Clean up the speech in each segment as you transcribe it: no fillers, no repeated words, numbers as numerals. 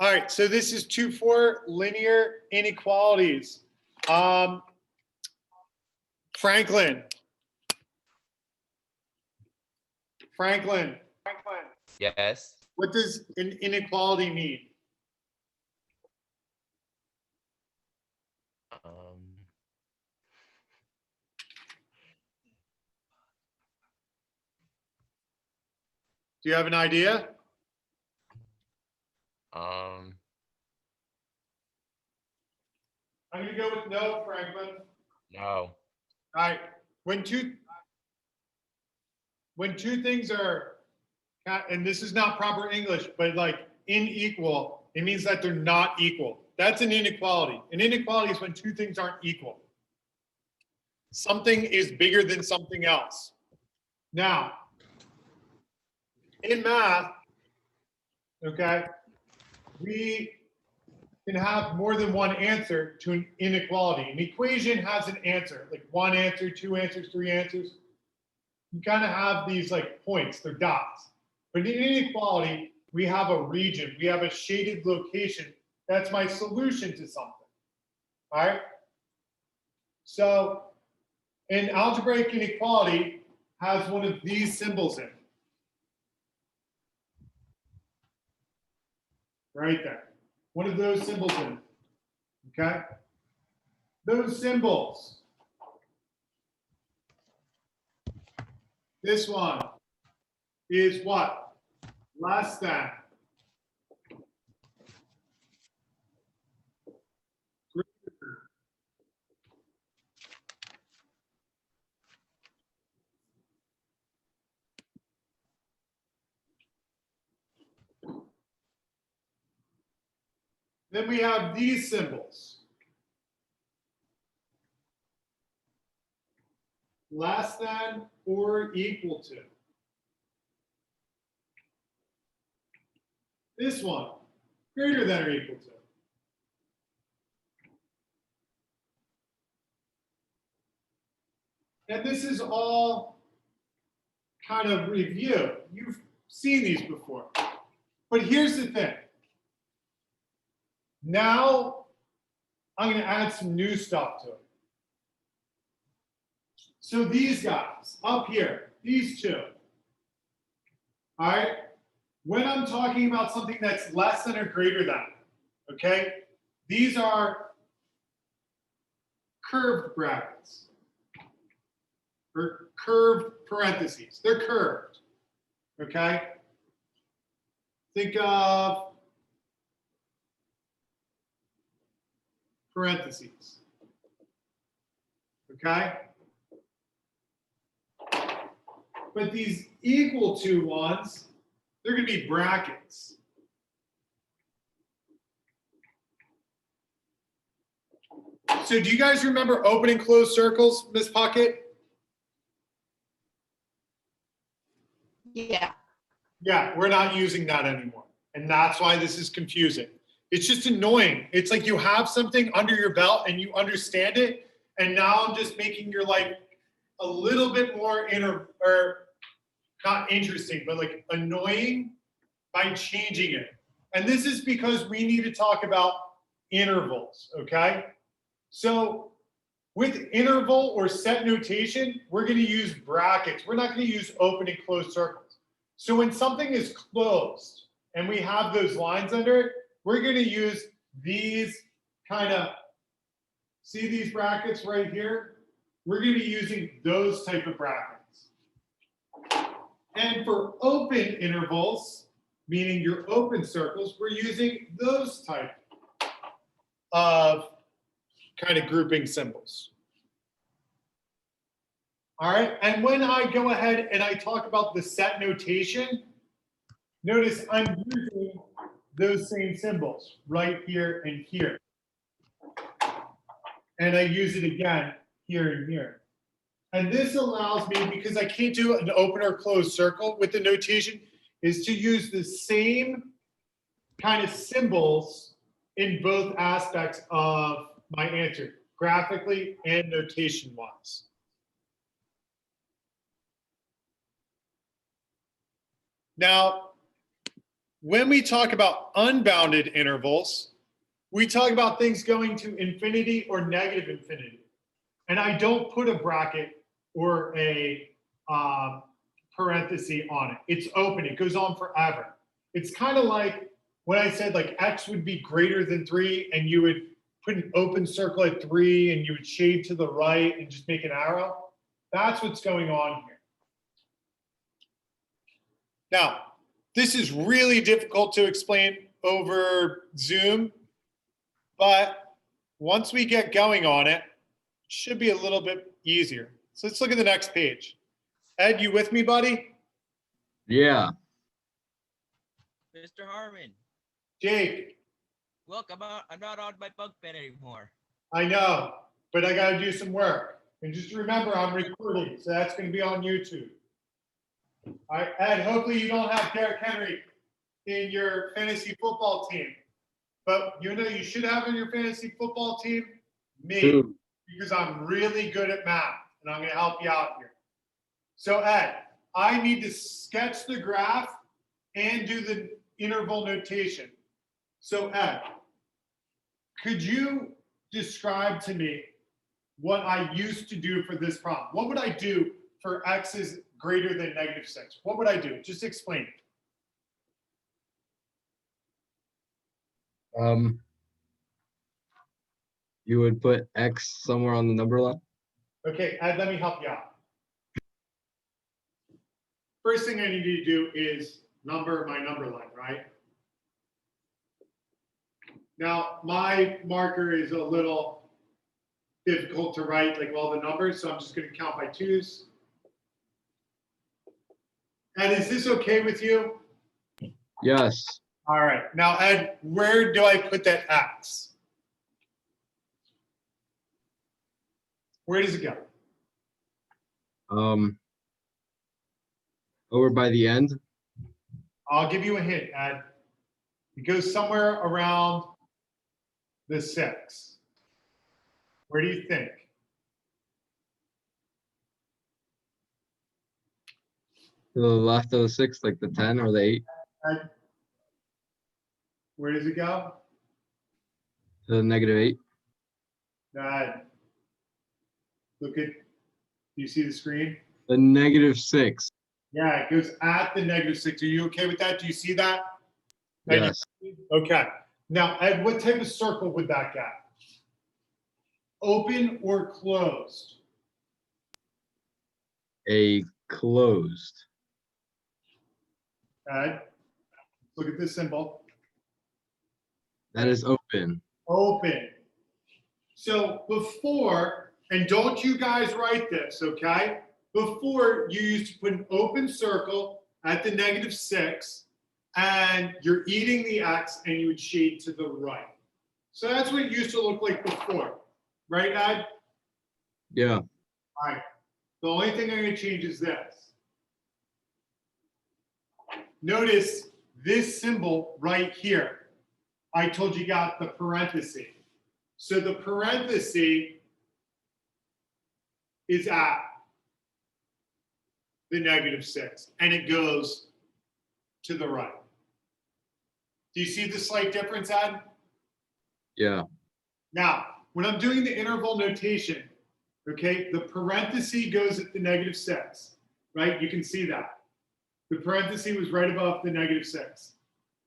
All right, so this is 2-4 linear inequalities. Franklin. Yes. What does an inequality mean? Do you have an idea? Um, I'm gonna go with no, Franklin. no. All right, when two things are, and this is not proper English, but like unequal, it means that they're not equal. That's an inequality. An inequality is when two things aren't equal. Something is bigger than something else. Now, in math, okay, we can have more than one answer to an inequality. An equation has an answer, like one answer, two answers, three answers. You kind of have these like points, they're dots. But in inequality, we have a region, we have a shaded location. That's my solution to something. All right? So an algebraic inequality has one of these symbols in it. Right there. One of those symbols in it. Okay? Those symbols. This one is what? Less than. Greater. Then we have these symbols. Less than or equal to. This one, greater than or equal to. And this is all kind of review. You've seen these before. But here's the thing. Now, I'm going to add some new stuff to it. So these guys up here, these two, all right? When I'm talking about something that's less than or greater than, okay, these are curved brackets or curved parentheses. They're curved, okay? Think of parentheses, okay? But these equal to ones, they're going to be brackets. So do you guys remember open and closed circles, Miss Puckett? Yeah. Yeah, we're not using that anymore. And that's why this is confusing. It's just annoying. It's like you have something under your belt and you understand it. And now I'm just making your life a little bit more not interesting, but like annoying by changing it. And this is because we need to talk about intervals, okay? So with interval or set notation, we're going to use brackets. We're not going to use open and closed circles. So when something is closed and we have those lines under it, we're going to use these kind of, see these brackets right here? We're going to be using those type of brackets. And for open intervals, meaning your open circles, we're using those type of kind of grouping symbols. All right, and when I go ahead and I talk about the set notation, notice I'm using those same symbols right here and here. And I use it again here and here. And this allows me, because I can't do an open or closed circle with the notation, is to use the same kind of symbols in both aspects of my answer, graphically and notation-wise. Now, when we talk about unbounded intervals, we talk about things going to infinity or negative infinity. And I don't put a bracket or a parenthesis on it. It's open. It goes on forever. It's kind of like when I said like x would be greater than 3, and you would put an open circle at 3 and you would shade to the right and just make an arrow. That's what's going on here. Now, this is really difficult to explain over Zoom, but once we get going on it, it should be a little bit easier. So let's look at the next page. Ed, you with me, buddy? Yeah. Mr. Harmon, Jake, look, I'm not on my bunk bed anymore. I know, but I got to do some work. And just remember, I'm recording, so that's going to be on YouTube. All right, Ed, hopefully you don't have Derrick Henry in your fantasy football team. But you know you should have in your fantasy football team? Me, Who? because I'm really good at math, and I'm going to help you out here. So Ed, I need to sketch the graph and do the interval notation. So Ed, could you describe to me what I used to do for this problem? What would I do for x is greater than -6? What would I do? Just explain it. You would put X somewhere on the number line. Okay, Ed, let me help you out. First thing I need to do is number my number line, right? Now, my marker is a little difficult to write, like all the numbers, so I'm just going to count by 2s. Ed, is this okay with you? Yes. All right. Now, Ed, where do I put that X? Where does it go? Over by the end. I'll give you a hint, Ed. It goes somewhere around the 6. Where do you think? To the left of the 6, like the 10 or the 8. Ed, where does it go? To the -8. Ed, look at, do you see the screen? The -6. Yeah, it goes at the -6. Are you okay with that? Do you see that? Yes. Okay. Now, Ed, what type of circle would that get? Open or closed? A closed. Ed, look at this symbol. That is open. Open. So before, and don't you guys write this, okay? Before, you used to put an open circle at the -6, and you're eating the x, and you would shade to the right. So that's what it used to look like before. Right, Ed? Yeah. All right. The only thing I'm going to change is this. Notice this symbol right here. I told you got the parenthesis. So the parenthesis is at the -6, and it goes to the right. Do you see the slight difference, Ed? Yeah. Now, when I'm doing the interval notation, okay, the parenthesis goes at the -6, right? You can see that. The parenthesis was right above the -6.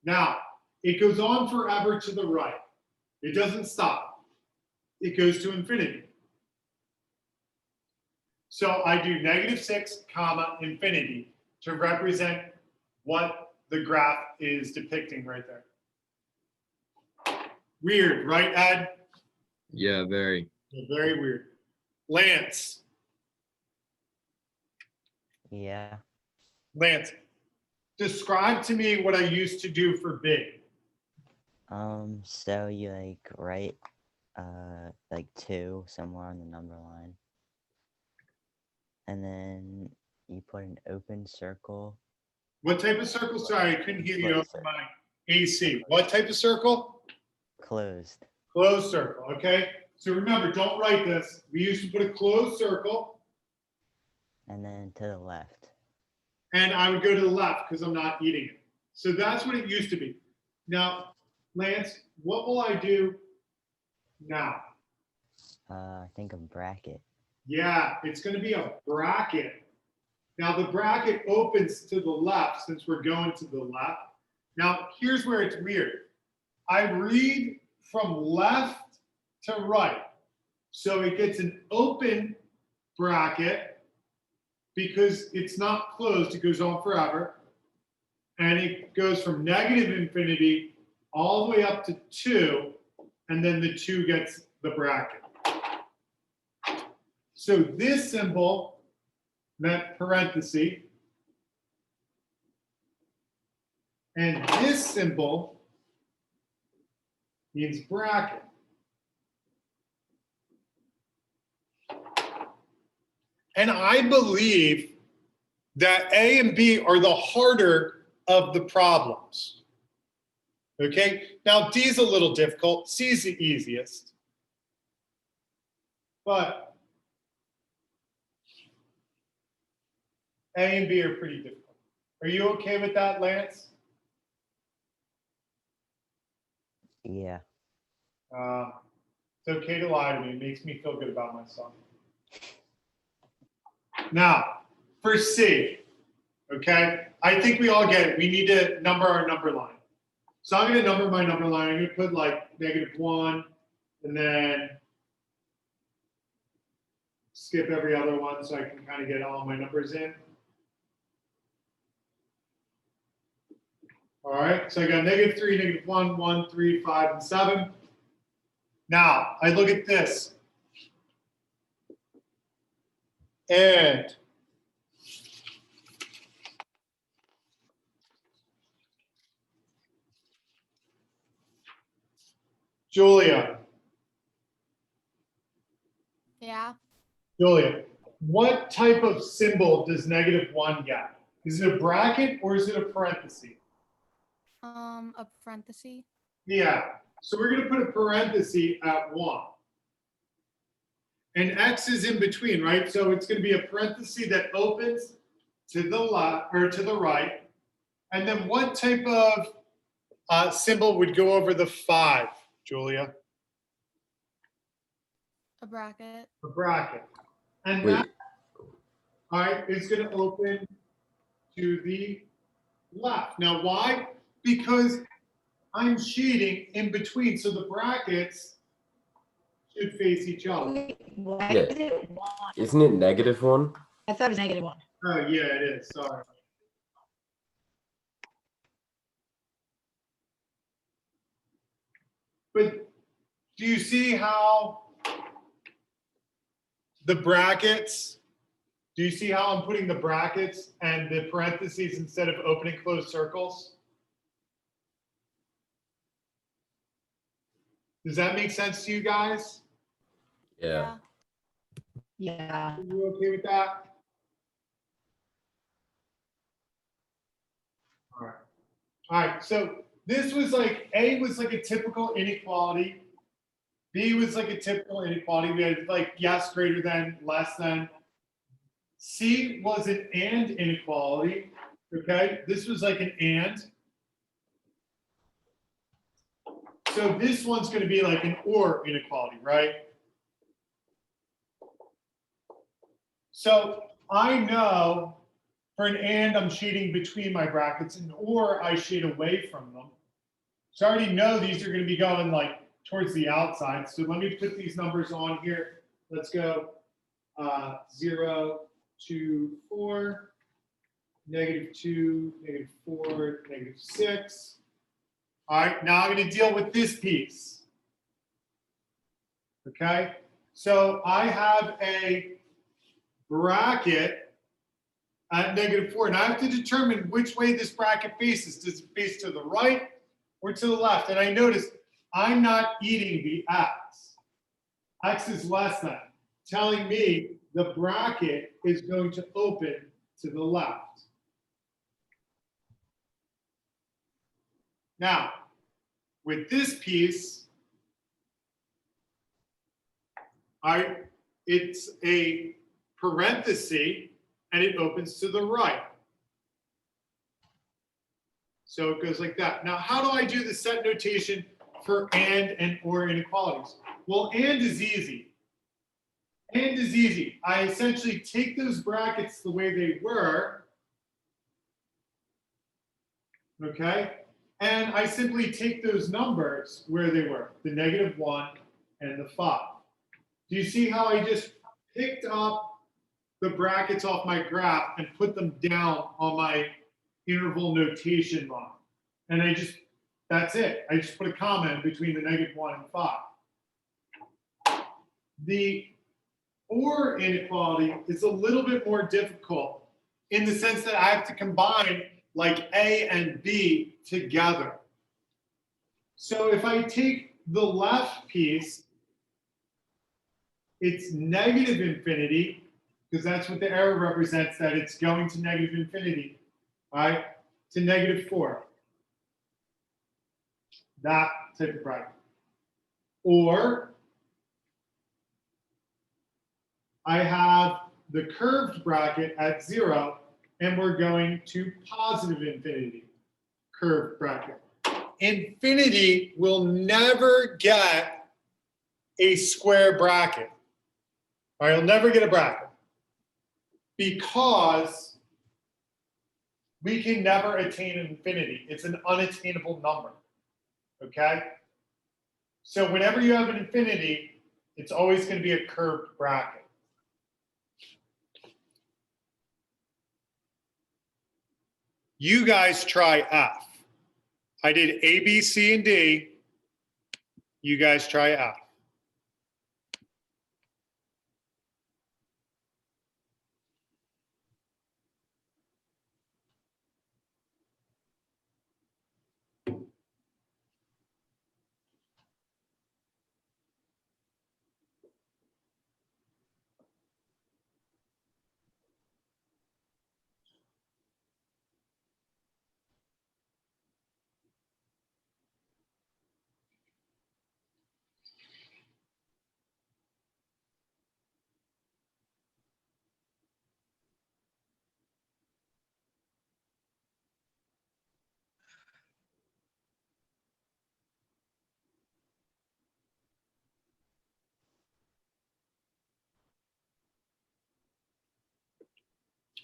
Now, it goes on forever to the right. It doesn't stop. It goes to infinity. So I do -6, comma, infinity to represent what the graph is depicting right there. Weird, right, Ed? Yeah, very. Very weird. Lance. Yeah. Lance, describe to me what I used to do for big. So you like write like 2 somewhere on the number line. And then you put an open circle. What type of circle? Sorry, I couldn't hear you Closed over my AC. What type of circle? Closed. Closed circle, okay? So remember, don't write this. We used to put a closed circle, And then to the left. and I would go to the left because I'm not eating it. So that's what it used to be. Now, Lance, what will I do now? I think a bracket. Yeah, it's going to be a bracket. Now, the bracket opens to the left since we're going to the left. Now, here's where it's weird. I read from left to right. So it gets an open bracket because it's not closed. It goes on forever. And it goes from negative infinity all the way up to 2. And then the 2 gets the bracket. So this symbol meant parenthesis. And this symbol means bracket. And I believe that A and B are the harder of the problems. Okay, now D is a little difficult, C is the easiest. But A and B are pretty difficult. Are you okay with that, Lance? Yeah. It's okay to lie to me. It makes me feel good about myself. Now, for C, okay, I think we all get it. We need to number our number line. So I'm going to number my number line. I'm going to put like -1 and then skip every other one so I can kind of get all my numbers in. All right, so I got -3, -1, 1, 3, 5, and 7. Now, I look at this. And Julia, Yeah. what type of symbol does -1 get? Is it a bracket or is it a parenthesis? A parenthesis. Yeah, so we're gonna put a parenthesis at 1. And X is in between, right? So it's gonna be a parenthesis that opens to the left or to the right. And then what type of symbol would go over the 5, Julia? A bracket. A bracket. And Wait, that, all right, is going to open to the left. Now, why? Because I'm shading in between, so the brackets should face each other. Wait, why Yeah. is it 1? isn't it -1? I thought it was -1. Oh, yeah, it is. Sorry. But do you see how the brackets, do you see how I'm putting the brackets and the parentheses instead of opening closed circles? Does that make sense to you guys? Yeah. Yeah. Are you okay with that? All right. All right, so this was like, A was like a typical inequality. B was like a typical inequality. We had like yes, greater than, less than. C was an and inequality, okay? This was like an and. So this one's gonna be like an or inequality, right? So I know for an and, I'm shading between my brackets, and or I shade away from them. So I already know these are going to be going like towards the outside. So let me put these numbers on here. Let's go 0, 2, 4, -2, -4, -6. All right, now I'm going to deal with this piece. Okay, so I have a bracket at -4, and I have to determine which way this bracket faces. Does it face to the right or to the left? And I notice I'm not eating the x. X is less than, telling me the bracket is going to open to the left. Now, with this piece, it's a parenthesis and it opens to the right. So it goes like that. Now, how do I do the set notation for and or inequalities? Well, and is easy. And is easy. I essentially take those brackets the way they were, okay? And I simply take those numbers where they were, the -1 and the 5. Do you see how I just picked up the brackets off my graph and put them down on my interval notation line? And that's it. I just put a comma in between the -1 and 5. The or inequality is a little bit more difficult in the sense that I have to combine like A and B together. So if I take the left piece, it's negative infinity, because that's what the arrow represents, that it's going to negative infinity, all right, to -4. That type of bracket. Or I have the curved bracket at 0, and we're going to positive infinity, curved bracket. Infinity will never get a square bracket. All right, you'll never get a bracket because we can never attain infinity. It's an unattainable number, okay? So whenever you have an infinity, it's always going to be a curved bracket. You guys try F. I did A, B, C, and D. You guys try F.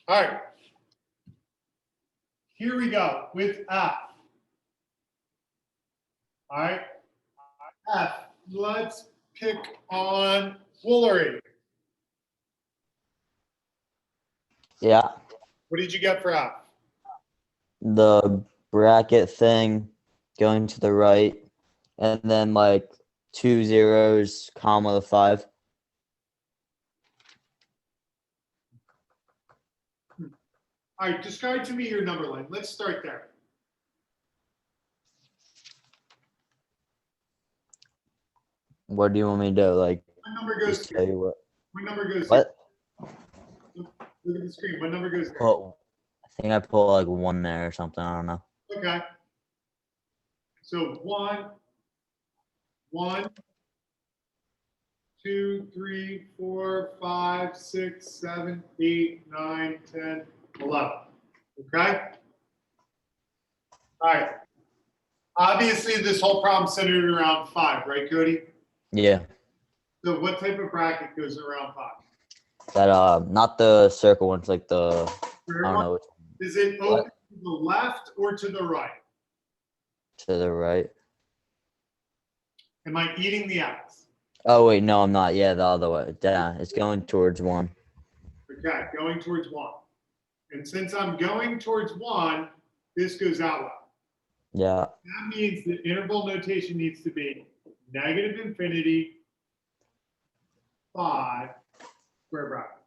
All right. Here we go with F. All right. F. Let's pick on Woolery. Yeah. What did you get for F? The bracket thing going to the right, and then like 2 zeros, comma the 5. All right, describe to me your number line. Let's start there. What do you want me to do? Like, What number goes just here? tell you what? What number goes What? here? Look at the screen. What number goes there? Put, I think I put like 1 there or something. I don't know. Okay. So 1, 1, 2, 3, 4, 5, 6, 7, 8, 9, 10, 11. Okay? All right. Obviously, this whole problem centered around 5, right, Cody? Yeah. So what type of bracket goes around 5? That not the circle ones, like the Square I don't one? know, which Is it open to the left or to the right? to the right. Am I eating the X? Oh wait, no, I'm not. Yeah, the other way. Yeah, it's going towards 1. Okay, going towards 1. And since I'm going towards 1, this goes out loud. Yeah. That means the interval notation needs to be negative infinity, 5, square bracket.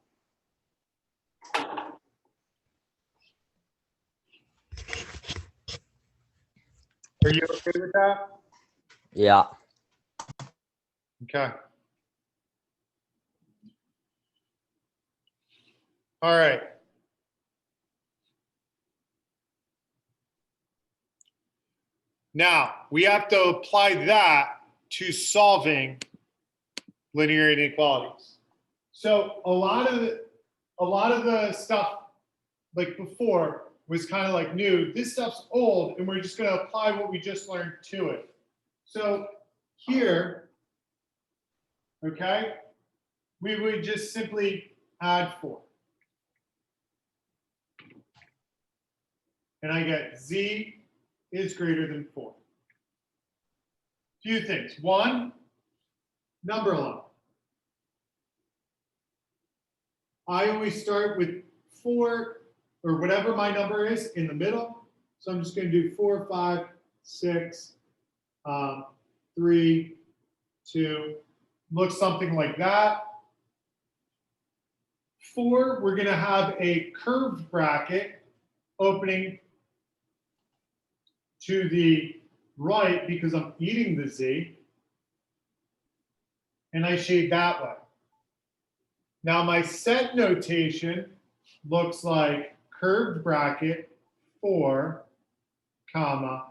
Are you okay with that? Yeah. Okay. All right. Now, we have to apply that to solving linear inequalities. So a lot of the stuff like before was kind of like new. This stuff's old, and we're just going to apply what we just learned to it. So here, okay, we would just simply add 4. And I get z is greater than 4. Few things. One, number line. I always start with 4 or whatever my number is in the middle. So I'm just going to do 4, 5, 6, 3, 2. Looks something like that. 4, we're going to have a curved bracket opening to the right because I'm eating the z. And I shade that way. Now my set notation looks like curved bracket 4, comma,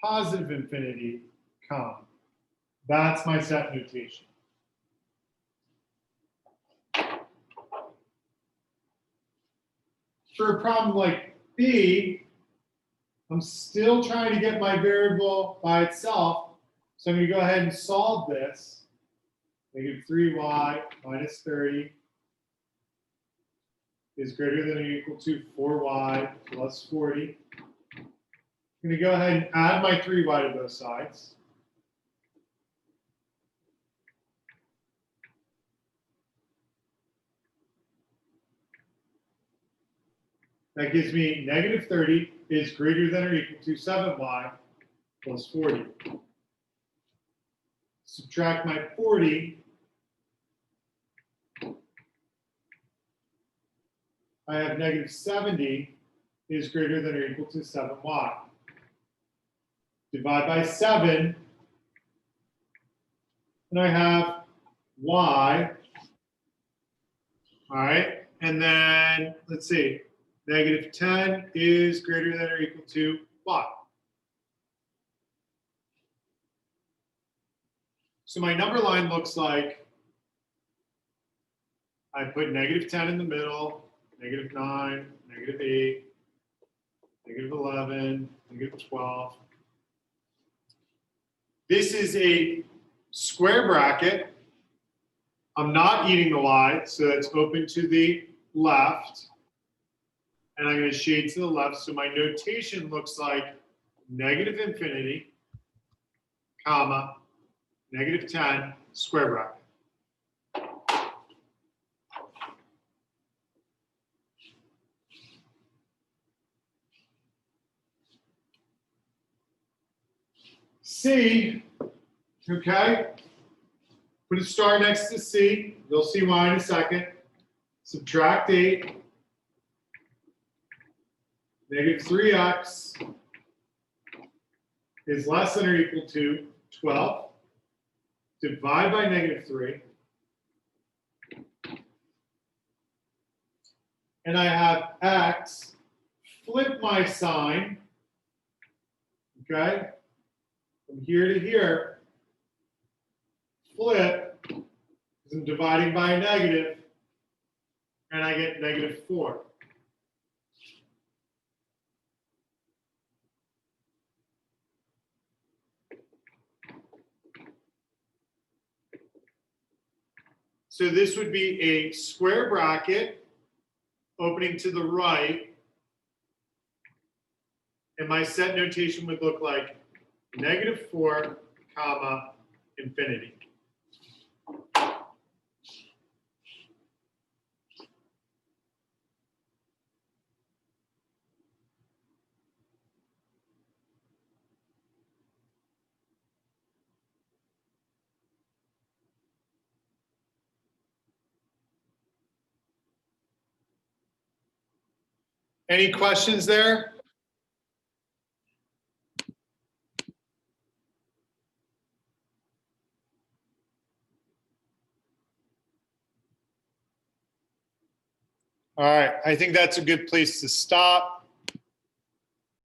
positive infinity, comma. That's my set notation. For a problem like B, I'm still trying to get my variable by itself. So I'm going to go ahead and solve this. Negative 3y minus 30 is greater than or equal to 4y plus 40. I'm going to go ahead and add my 3y to both sides. That gives me negative 30 is greater than or equal to 7y plus 40. Subtract my 40. I have negative 70 is greater than or equal to 7y. Divide by 7, and I have y. All right, and then let's see, negative 10 is greater than or equal to y. So my number line looks like I put negative 10 in the middle, negative 9, negative 8, negative 11, negative 12. This is a square bracket. I'm not eating the y, so that's open to the left. And I'm going to shade to the left. So my notation looks like negative infinity, comma, negative 10, square bracket. C, okay, put a star next to C. You'll see why in a second. Subtract 8, negative 3x is less than or equal to 12. Divide by negative 3. And I have x, flip my sign, okay, from here to here, flip, because I'm dividing by a negative, and I get negative 4. So this would be a square bracket opening to the right, and my set notation would look like negative 4, comma, infinity. Any questions there? All right, I think that's a good place to stop.